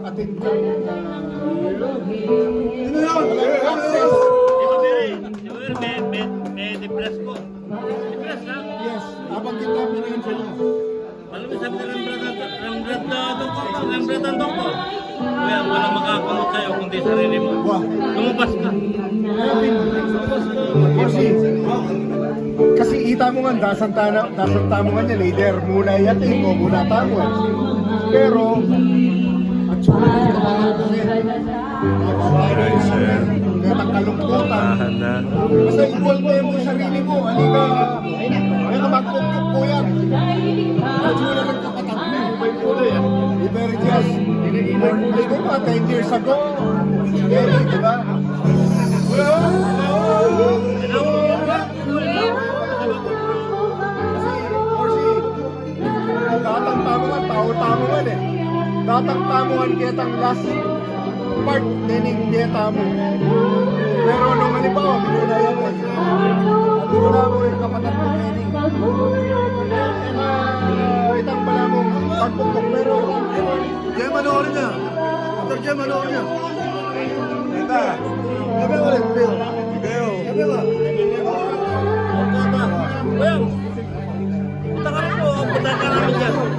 Ating may depress ko. Depress na? yes, abang kita pinayin sila. Alam mo sabi ng Rembrandt ko. Kaya walang makakamot sa'yo kundi sarili mo. Wah. Lumabas ka. Kasi ita mo nga, dasanta mo nga niya, leader, muna yatin mo, muna tamo. Pero, at sura ng kabahan ko kaya kalungkutan. Basta equal mo yung sarili mo, halika, kaya magpupuk po yan. At sura ng kapatid mo, may kulay yan. Iberjas, may ko pa, 10 years ago, di ba? Datang tamungan, tao-tamungan eh. Datang tamungan kitang last part nining kita mo. Pero nung halimbawa, binulayan mo. Binula mo yung kapatid mo nining. Itang pala mo pagpupok. Pero, Jem, manoorin niya. Dr. Jem, manoorin niya. Ita. Gabi ulit, Bill. Bill. Gabi ba? Well, punta ka rin po. Punta ka namin dyan.